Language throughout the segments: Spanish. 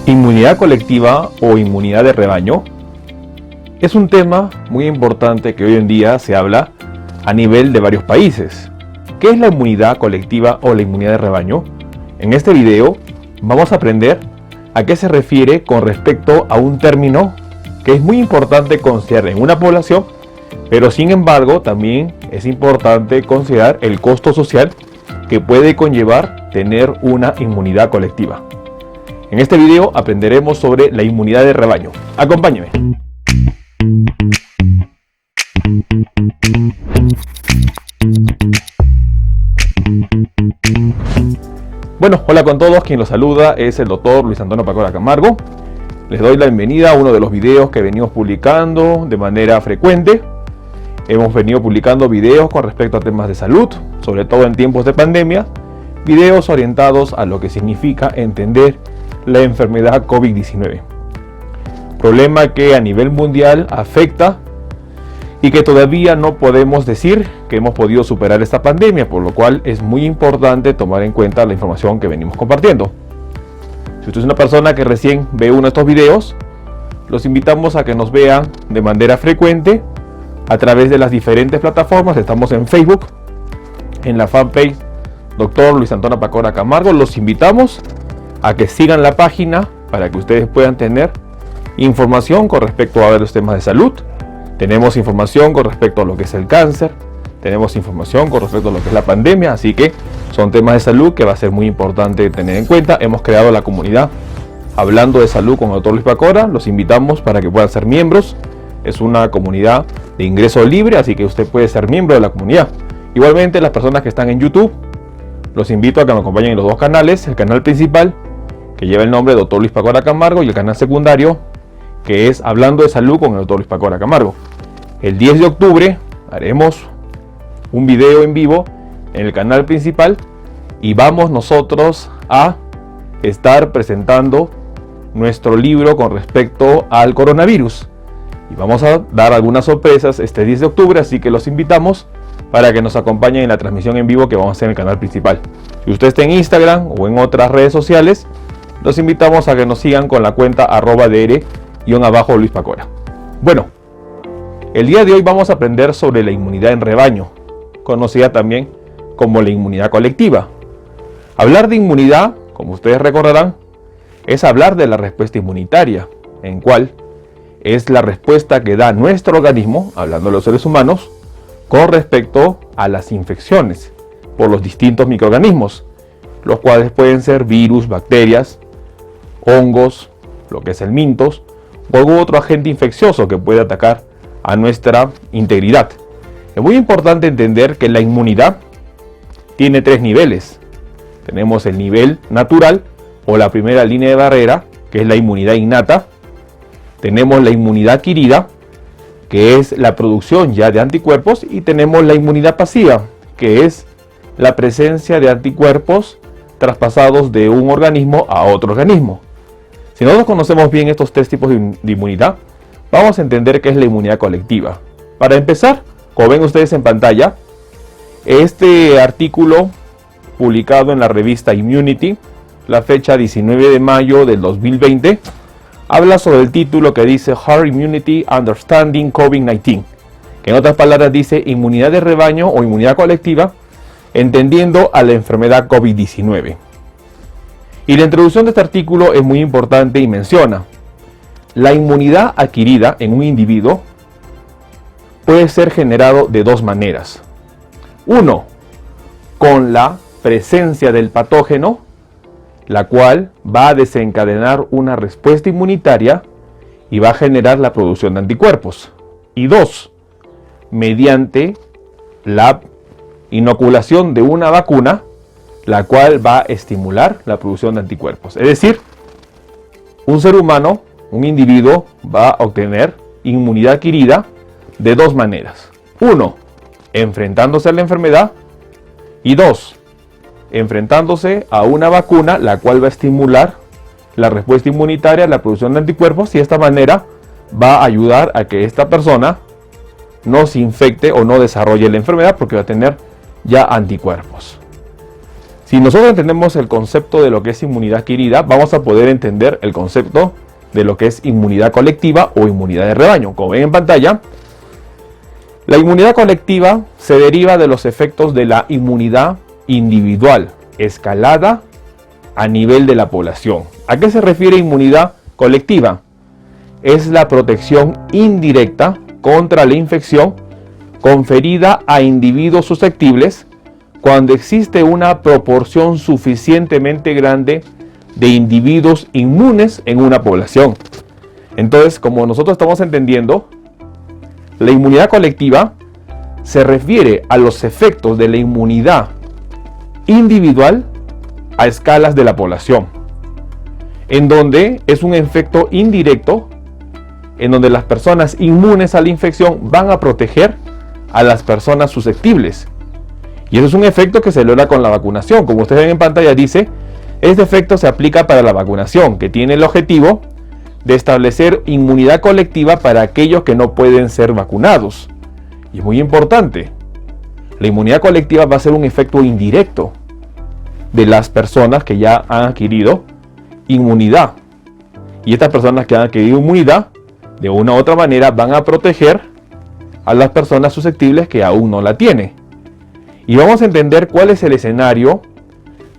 Inmunidad colectiva o inmunidad de rebaño es un tema muy importante que hoy en día se habla a nivel de varios países. ¿Qué es la inmunidad colectiva o la inmunidad de rebaño? En este video vamos a aprender a qué se refiere con respecto a un término que es muy importante considerar en una población, pero sin embargo también es importante considerar el costo social que puede conllevar tener una inmunidad colectiva. En este video aprenderemos sobre la inmunidad de rebaño. Acompáñeme. Bueno, hola con todos, quien los saluda es el doctor Luis Antonio Pacora Camargo. Les doy la bienvenida a uno de los videos que venimos publicando de manera frecuente. Hemos venido publicando videos con respecto a temas de salud, sobre todo en tiempos de pandemia, videos orientados a lo que significa entender la enfermedad COVID-19. Problema que a nivel mundial afecta y que todavía no podemos decir que hemos podido superar esta pandemia, por lo cual es muy importante tomar en cuenta la información que venimos compartiendo. Si usted es una persona que recién ve uno de estos videos, los invitamos a que nos vean de manera frecuente a través de las diferentes plataformas. Estamos en Facebook, en la fanpage Dr. Luis Antonio Pacora Camargo. Los invitamos a que sigan la página para que ustedes puedan tener información con respecto a los temas de salud. Tenemos información con respecto a lo que es el cáncer, tenemos información con respecto a lo que es la pandemia, así que son temas de salud que va a ser muy importante tener en cuenta. Hemos creado la comunidad Hablando de Salud con el Dr. Luis Pacora. Los invitamos para que puedan ser miembros. Es una comunidad de ingreso libre, así que usted puede ser miembro de la comunidad. Igualmente, las personas que están en YouTube, los invito a que me acompañen en los dos canales. El canal principal, que lleva el nombre de Dr. Luis Pacora Camargo, y el canal secundario, que es Hablando de Salud con el Dr. Luis Pacora Camargo. El 10 de octubre haremos un video en vivo en el canal principal y vamos nosotros a estar presentando nuestro libro con respecto al coronavirus. Y vamos a dar algunas sorpresas este 10 de octubre, así que los invitamos para que nos acompañen en la transmisión en vivo que vamos a hacer en el canal principal. Si usted está en Instagram o en otras redes sociales, los invitamos a que nos sigan con la cuenta @dr_Luis Pacora. Bueno, el día de hoy vamos a aprender sobre la inmunidad en rebaño, conocida también como la inmunidad colectiva. Hablar de inmunidad, como ustedes recordarán, es hablar de la respuesta inmunitaria, en cual es la respuesta que da nuestro organismo, hablando de los seres humanos, con respecto a las infecciones por los distintos microorganismos, los cuales pueden ser virus, bacterias, hongos, lo que es el mintos, o algún otro agente infeccioso que puede atacar a nuestra integridad. Es muy importante entender que la inmunidad tiene tres niveles. Tenemos el nivel natural o la primera línea de barrera, que es la inmunidad innata. Tenemos la inmunidad adquirida, que es la producción ya de anticuerpos, y tenemos la inmunidad pasiva, que es la presencia de anticuerpos traspasados de un organismo a otro organismo. Si nosotros conocemos bien estos tres tipos de inmunidad, vamos a entender qué es la inmunidad colectiva. Para empezar, como ven ustedes en pantalla, este artículo publicado en la revista Immunity, la fecha 19 de mayo del 2020, habla sobre el título que dice Herd Immunity Understanding COVID-19, que en otras palabras dice inmunidad de rebaño o inmunidad colectiva, entendiendo a la enfermedad COVID-19. Y la introducción de este artículo es muy importante y menciona: la inmunidad adquirida en un individuo puede ser generado de dos maneras. Uno, con la presencia del patógeno, la cual va a desencadenar una respuesta inmunitaria y va a generar la producción de anticuerpos. Y dos, mediante la inoculación de una vacuna, la cual va a estimular la producción de anticuerpos. Es decir, un ser humano, un individuo, va a obtener inmunidad adquirida de dos maneras. Uno, enfrentándose a la enfermedad, y dos, enfrentándose a una vacuna, la cual va a estimular la respuesta inmunitaria, la producción de anticuerpos, y de esta manera va a ayudar a que esta persona no se infecte o no desarrolle la enfermedad, porque va a tener ya anticuerpos. Si nosotros entendemos el concepto de lo que es inmunidad adquirida, vamos a poder entender el concepto de lo que es inmunidad colectiva o inmunidad de rebaño. Como ven en pantalla, la inmunidad colectiva se deriva de los efectos de la inmunidad individual, escalada a nivel de la población. ¿A qué se refiere inmunidad colectiva? Es la protección indirecta contra la infección conferida a individuos susceptibles cuando existe una proporción suficientemente grande de individuos inmunes en una población. Entonces, como nosotros estamos entendiendo, la inmunidad colectiva se refiere a los efectos de la inmunidad individual a escalas de la población, en donde es un efecto indirecto, en donde las personas inmunes a la infección van a proteger a las personas susceptibles. Y eso es un efecto que se logra con la vacunación. Como ustedes ven en pantalla, dice, este efecto se aplica para la vacunación, que tiene el objetivo de establecer inmunidad colectiva para aquellos que no pueden ser vacunados. Y es muy importante, la inmunidad colectiva va a ser un efecto indirecto de las personas que ya han adquirido inmunidad. Y estas personas que han adquirido inmunidad, de una u otra manera, van a proteger a las personas susceptibles que aún no la tienen. Y vamos a entender cuál es el escenario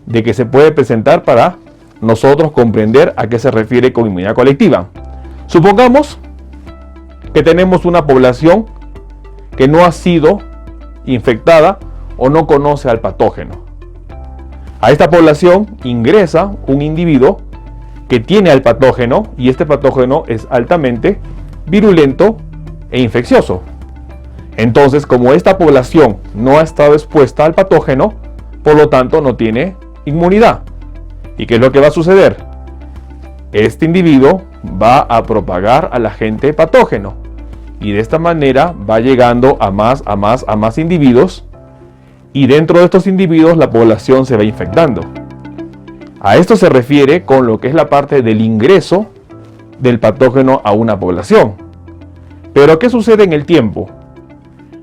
de que se puede presentar para nosotros comprender a qué se refiere con inmunidad colectiva. Supongamos que tenemos una población que no ha sido infectada o no conoce al patógeno. A esta población ingresa un individuo que tiene al patógeno y este patógeno es altamente virulento e infeccioso. Entonces, como esta población no ha estado expuesta al patógeno, por lo tanto no tiene inmunidad. ¿Y qué es lo que va a suceder? Este individuo va a propagar al agente patógeno y de esta manera va llegando a más individuos, y dentro de estos individuos la población se va infectando. A esto se refiere con lo que es la parte del ingreso del patógeno a una población. Pero ¿qué sucede en el tiempo?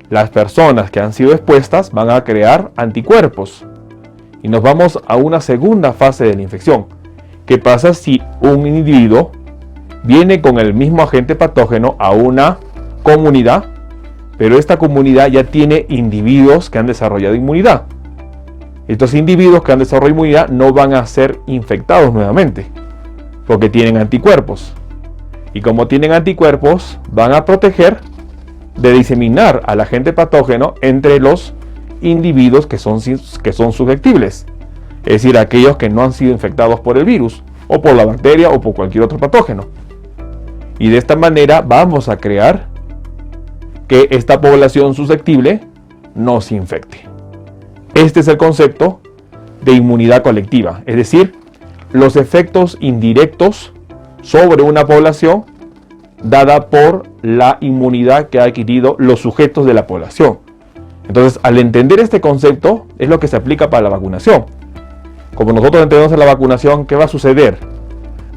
Las personas que han sido expuestas van a crear anticuerpos y nos vamos a una segunda fase de la infección. ¿Qué pasa si un individuo viene con el mismo agente patógeno a una comunidad, pero esta comunidad ya tiene individuos que han desarrollado inmunidad? Estos individuos que han desarrollado inmunidad no van a ser infectados nuevamente porque tienen anticuerpos, y como tienen anticuerpos van a proteger de diseminar al agente patógeno entre los individuos que son susceptibles, es decir, aquellos que no han sido infectados por el virus o por la bacteria o por cualquier otro patógeno. Y de esta manera vamos a crear que esta población susceptible no se infecte. Este es el concepto de inmunidad colectiva, es decir, los efectos indirectos sobre una población dada por la inmunidad que ha adquirido los sujetos de la población. Entonces, al entender este concepto, es lo que se aplica para la vacunación. Como nosotros entendemos en la vacunación, ¿qué va a suceder?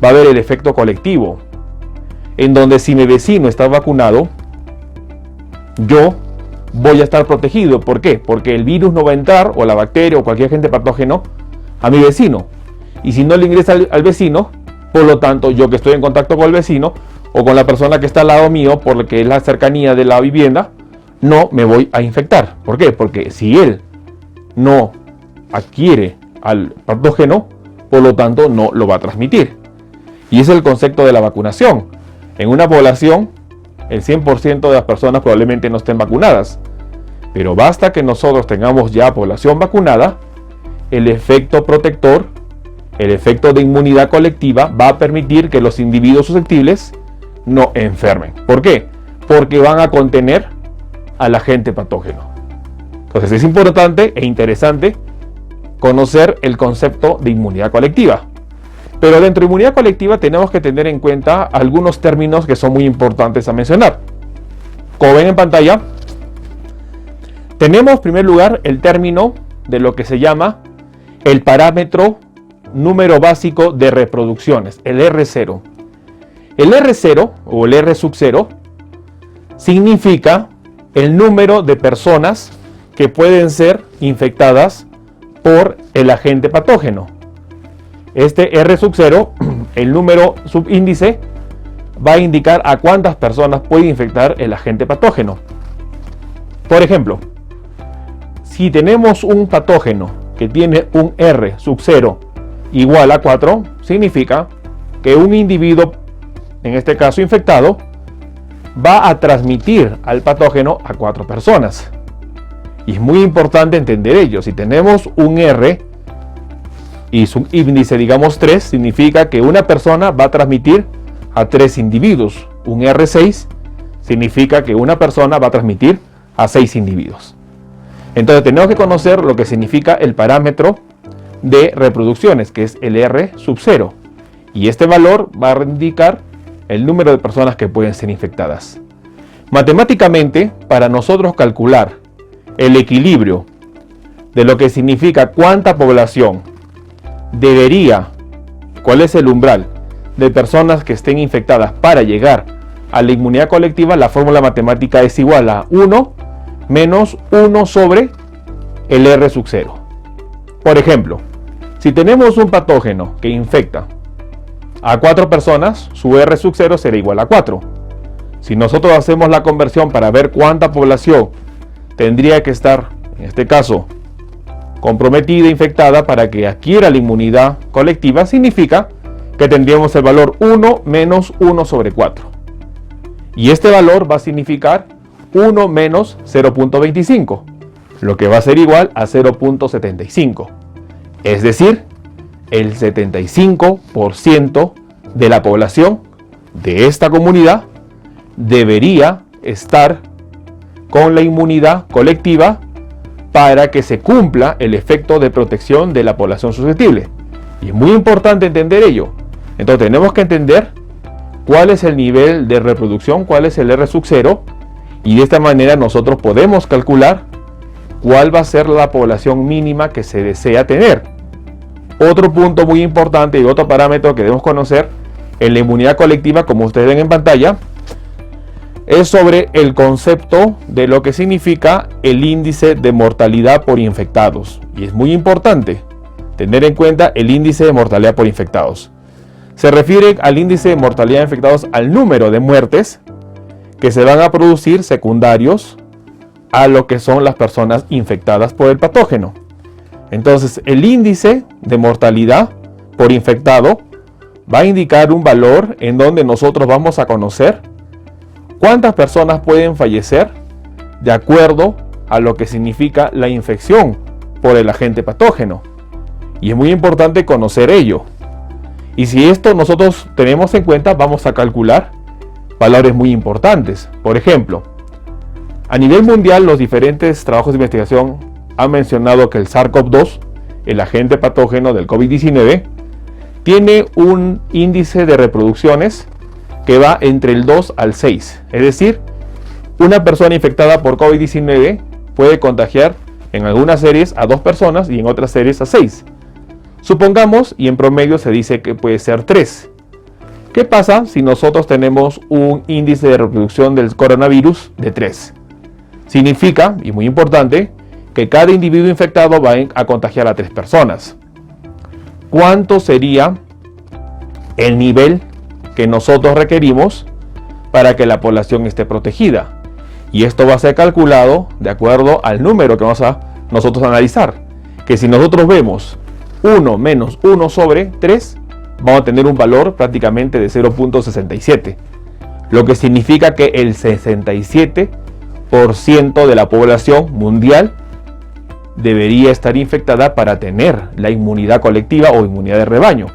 Va a haber el efecto colectivo, en donde si mi vecino está vacunado, yo voy a estar protegido. ¿Por qué? Porque el virus no va a entrar, o la bacteria, o cualquier agente patógeno, a mi vecino. Y si no le ingresa al vecino, por lo tanto, yo que estoy en contacto con el vecino, o con la persona que está al lado mío, porque es la cercanía de la vivienda, no me voy a infectar. ¿Por qué? Porque si él no adquiere al patógeno, por lo tanto no lo va a transmitir. Y ese es el concepto de la vacunación. En una población, el 100% de las personas probablemente no estén vacunadas, pero basta que nosotros tengamos ya población vacunada, el efecto protector, el efecto de inmunidad colectiva va a permitir que los individuos susceptibles no enfermen. ¿Por qué? Porque van a contener al agente patógeno. Entonces es importante e interesante conocer el concepto de inmunidad colectiva. Pero dentro de inmunidad colectiva tenemos que tener en cuenta algunos términos que son muy importantes a mencionar. Como ven en pantalla, tenemos en primer lugar el término de lo que se llama el parámetro número básico de reproducciones, el R0. El R0 o el R sub 0 significa el número de personas que pueden ser infectadas por el agente patógeno. Este R sub 0, el número subíndice, va a indicar a cuántas personas puede infectar el agente patógeno. Por ejemplo, si tenemos un patógeno que tiene un R sub 0 igual a 4, significa que un individuo, en este caso infectado, va a transmitir al patógeno a 4 personas. Y es muy importante entender ello. Si tenemos un R y su índice, digamos 3, significa que una persona va a transmitir a 3 individuos. Un R6 significa que una persona va a transmitir a 6 individuos. Entonces tenemos que conocer lo que significa el parámetro de reproducciones, que es el R sub 0. Y este valor va a indicar el número de personas que pueden ser infectadas. Matemáticamente, para nosotros calcular el equilibrio de lo que significa cuánta población debería, cuál es el umbral de personas que estén infectadas para llegar a la inmunidad colectiva, la fórmula matemática es igual a 1 menos 1 sobre el R sub 0. Por ejemplo, si tenemos un patógeno que infecta a 4 personas, su R sub 0 será igual a 4. Si nosotros hacemos la conversión para ver cuánta población tendría que estar, en este caso, comprometida, infectada, para que adquiera la inmunidad colectiva, significa que tendríamos el valor 1 menos 1 sobre 4. Y este valor va a significar 1 menos 0.25, lo que va a ser igual a 0.75. Es decir, el 75% de la población de esta comunidad debería estar con la inmunidad colectiva para que se cumpla el efecto de protección de la población susceptible. Y es muy importante entender ello. Entonces tenemos que entender cuál es el nivel de reproducción, cuál es el R sub 0, y de esta manera nosotros podemos calcular cuál va a ser la población mínima que se desea tener. Otro punto muy importante y otro parámetro que debemos conocer en la inmunidad colectiva, como ustedes ven en pantalla, es sobre el concepto de lo que significa el índice de mortalidad por infectados. Y es muy importante tener en cuenta el índice de mortalidad por infectados. Se refiere al índice de mortalidad de infectados al número de muertes que se van a producir secundarios a lo que son las personas infectadas por el patógeno. Entonces, el índice de mortalidad por infectado va a indicar un valor en donde nosotros vamos a conocer cuántas personas pueden fallecer de acuerdo a lo que significa la infección por el agente patógeno. Y es muy importante conocer ello. Y si esto nosotros tenemos en cuenta, vamos a calcular valores muy importantes. Por ejemplo, a nivel mundial, los diferentes trabajos de investigación han mencionado que el SARS-CoV-2, el agente patógeno del COVID-19, tiene un índice de reproducciones que va entre el 2 al 6. Es decir, una persona infectada por COVID-19 puede contagiar en algunas series a 2 personas y en otras series a 6. Supongamos, y en promedio se dice que puede ser 3. ¿Qué pasa si nosotros tenemos un índice de reproducción del coronavirus de 3? Significa, y muy importante, que cada individuo infectado va a contagiar a 3 personas. ¿Cuánto sería el nivel que nosotros requerimos para que la población esté protegida? Y esto va a ser calculado de acuerdo al número que vamos a nosotros analizar. Que si nosotros vemos 1 menos 1 sobre 3, vamos a tener un valor prácticamente de 0.67. Lo que significa que el 67% de la población mundial debería estar infectada para tener la inmunidad colectiva o inmunidad de rebaño.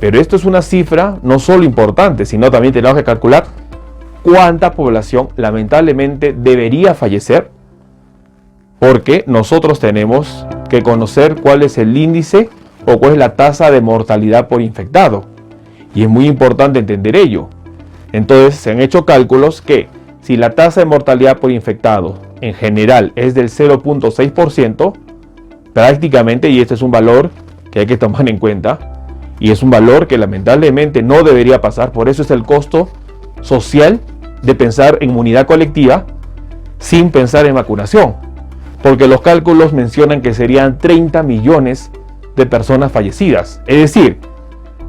Pero esto es una cifra no solo importante, sino también tenemos que calcular cuánta población lamentablemente debería fallecer, porque nosotros tenemos que conocer cuál es el índice o cuál es la tasa de mortalidad por infectado. Y es muy importante entender ello. Entonces se han hecho cálculos que si la tasa de mortalidad por infectado en general es del 0.6%, prácticamente, y este es un valor que hay que tomar en cuenta, y es un valor que lamentablemente no debería pasar. Por eso es el costo social de pensar en inmunidad colectiva sin pensar en vacunación. porque los cálculos mencionan que serían 30 millones de personas fallecidas. Es decir,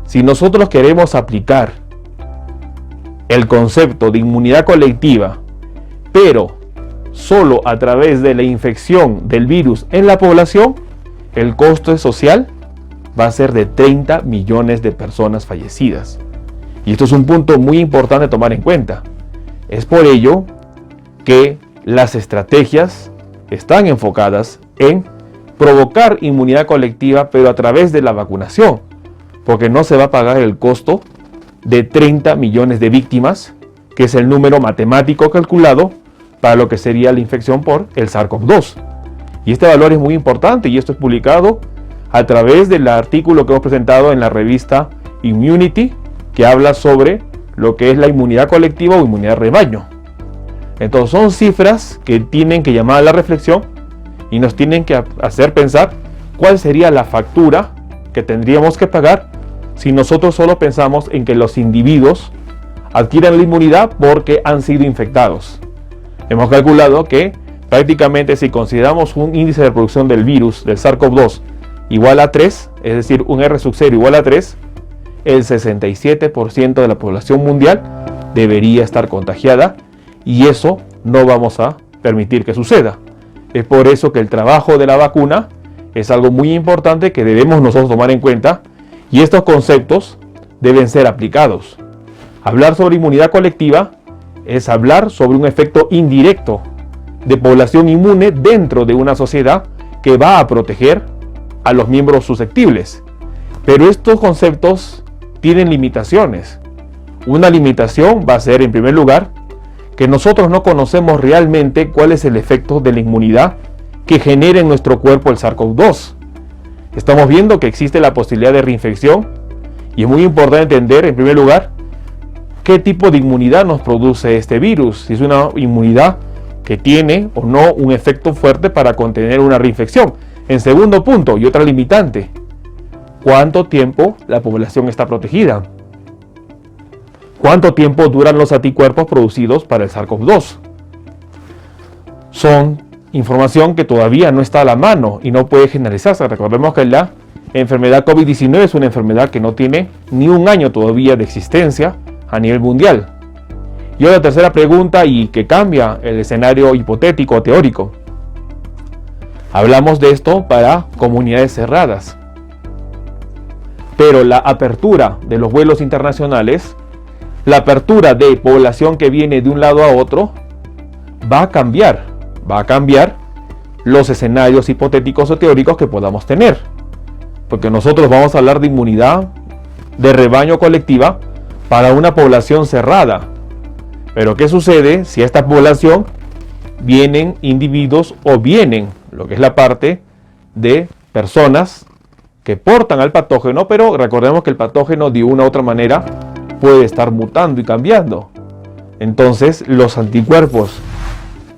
si nosotros queremos aplicar el concepto de inmunidad colectiva, pero solo a través de la infección del virus en la población, el costo social va a ser de 30 millones de personas fallecidas. Y esto es un punto muy importante a tomar en cuenta. Es por ello que las estrategias están enfocadas en provocar inmunidad colectiva, pero a través de la vacunación, porque no se va a pagar el costo de 30 millones de víctimas, que es el número matemático calculado para lo que sería la infección por el SARS-CoV-2. Y este valor es muy importante, y esto es publicado a través del artículo que hemos presentado en la revista Immunity, que habla sobre lo que es la inmunidad colectiva o inmunidad de rebaño. Entonces son cifras que tienen que llamar a la reflexión y nos tienen que hacer pensar cuál sería la factura que tendríamos que pagar si nosotros solo pensamos en que los individuos adquieran la inmunidad porque han sido infectados. Hemos calculado que prácticamente si consideramos un índice de reproducción del virus del SARS-CoV-2 igual a 3, es decir, un R sub 0 igual a 3, el 67% de la población mundial debería estar contagiada, y eso no vamos a permitir que suceda. Es por eso que el trabajo de la vacuna es algo muy importante que debemos nosotros tomar en cuenta, y estos conceptos deben ser aplicados. Hablar sobre inmunidad colectiva es hablar sobre un efecto indirecto de población inmune dentro de una sociedad que va a proteger a los miembros susceptibles. Pero estos conceptos tienen limitaciones. Una limitación va a ser, en primer lugar, que nosotros no conocemos realmente cuál es el efecto de la inmunidad que genera en nuestro cuerpo el SARS-CoV-2. Estamos viendo que existe la posibilidad de reinfección, y es muy importante entender, en primer lugar, qué tipo de inmunidad nos produce este virus, si es una inmunidad que tiene o no un efecto fuerte para contener una reinfección. En segundo punto, y otra limitante, ¿cuánto tiempo la población está protegida? ¿Cuánto tiempo duran los anticuerpos producidos para el SARS-CoV-2? Son información que todavía no está a la mano y no puede generalizarse. Recordemos que la enfermedad COVID-19 es una enfermedad que no tiene ni un año todavía de existencia a nivel mundial. Y la tercera pregunta, y que cambia el escenario hipotético o teórico. Hablamos de esto para comunidades cerradas, pero la apertura de los vuelos internacionales, la apertura de población que viene de un lado a otro, va a cambiar los escenarios hipotéticos o teóricos que podamos tener, porque nosotros vamos a hablar de inmunidad de rebaño colectiva para una población cerrada. Pero ¿qué sucede si a esta población vienen individuos o vienen lo que es la parte de personas que portan al patógeno, pero recordemos que el patógeno de una u otra manera puede estar mutando y cambiando? Entonces los anticuerpos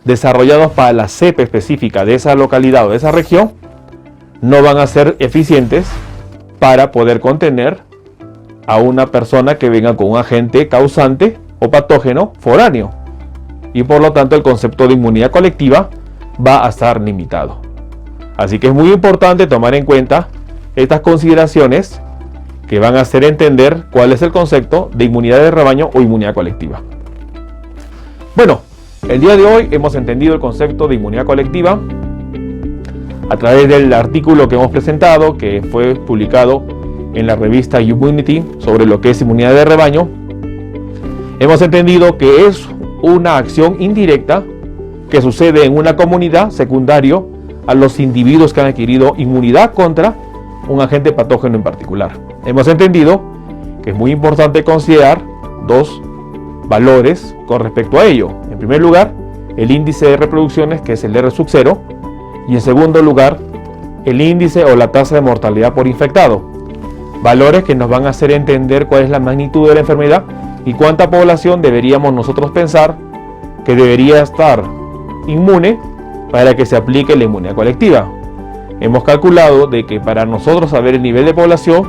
desarrollados para la cepa específica de esa localidad o de esa región no van a ser eficientes para poder contener a una persona que venga con un agente causante o patógeno foráneo, y por lo tanto el concepto de inmunidad colectiva va a estar limitado. Así que es muy importante tomar en cuenta estas consideraciones que van a hacer entender cuál es el concepto de inmunidad de rebaño o inmunidad colectiva. Bueno, el día de hoy hemos entendido el concepto de inmunidad colectiva a través del artículo que hemos presentado, que fue publicado en la revista Immunity sobre lo que es inmunidad de rebaño. Hemos entendido que es una acción indirecta que sucede en una comunidad secundario a los individuos que han adquirido inmunidad contra un agente patógeno en particular. Hemos entendido que es muy importante considerar dos valores con respecto a ello. En primer lugar, el índice de reproducciones, que es el R sub 0, y en segundo lugar, el índice o la tasa de mortalidad por infectado. Valores que nos van a hacer entender cuál es la magnitud de la enfermedad y cuánta población deberíamos nosotros pensar que debería estar inmune para que se aplique la inmunidad colectiva. Hemos calculado de que para nosotros saber el nivel de población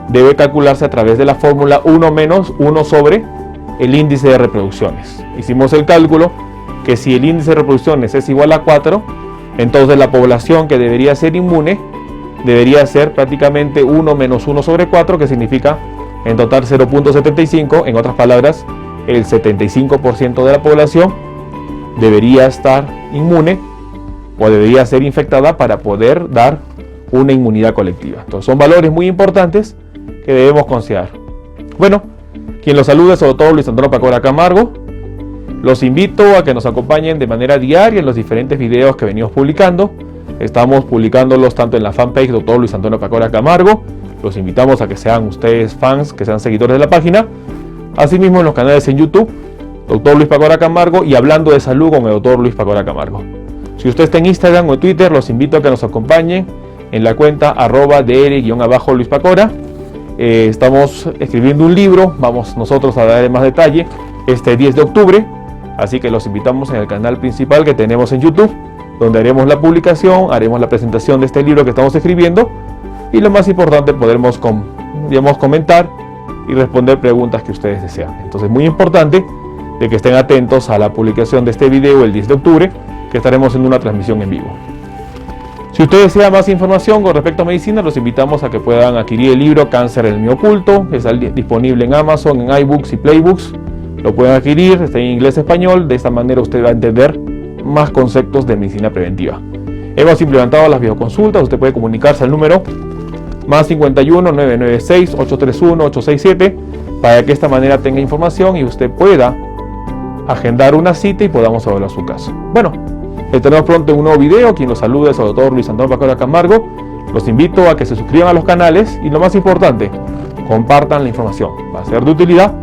debe calcularse a través de la fórmula 1 menos 1 sobre el índice de reproducciones. Hicimos el cálculo que si el índice de reproducciones es igual a 4, Entonces la población que debería ser inmune debería ser prácticamente 1 menos 1 sobre 4, que significa en total 0.75. En otras palabras, el 75% de la población debería estar inmune o debería ser infectada para poder dar una inmunidad colectiva. Entonces son valores muy importantes que debemos considerar. Bueno, quien los saluda es el doctor Luis Antonio Pacora Camargo. Los invito a que nos acompañen de manera diaria en los diferentes videos que venimos publicando. Estamos publicándolos tanto en la fanpage Dr. Luis Antonio Pacora Camargo. Los invitamos a que sean ustedes fans, que sean seguidores de la página. Asimismo en los canales en YouTube, Dr. Luis Pacora Camargo y Hablando de Salud con el Dr. Luis Pacora Camargo. Si usted está en Instagram o en Twitter, los invito a que nos acompañen en la cuenta @dr_Luis Pacora. Estamos escribiendo un libro, vamos nosotros a darle más detalle este 10 de octubre. Así que los invitamos en el canal principal que tenemos en YouTube, donde haremos la publicación, haremos la presentación de este libro que estamos escribiendo y lo más importante, podremos comentar y responder preguntas que ustedes desean. Entonces, muy importante de que estén atentos a la publicación de este video el 10 de octubre, que estaremos en una transmisión en vivo. Si ustedes desean más información con respecto a medicina, los invitamos a que puedan adquirir el libro Cáncer en el mío oculto. Está disponible en Amazon, en iBooks y Playbooks. Lo pueden adquirir, está en inglés y español. De esta manera usted va a entender más conceptos de medicina preventiva. Hemos implementado las videoconsultas. Usted puede comunicarse al número +51 996 831 867 para que de esta manera tenga información y usted pueda agendar una cita y podamos evaluar su caso. Bueno, estaremos pronto en un nuevo video. Quien los saluda es el doctor Luis Antonio Pacora Camargo. Los invito a que se suscriban a los canales y lo más importante, compartan la información. Va a ser de utilidad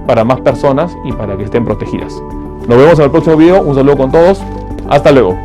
para más personas y para que estén protegidas. Nos vemos en el próximo video. Un saludo con todos. Hasta luego.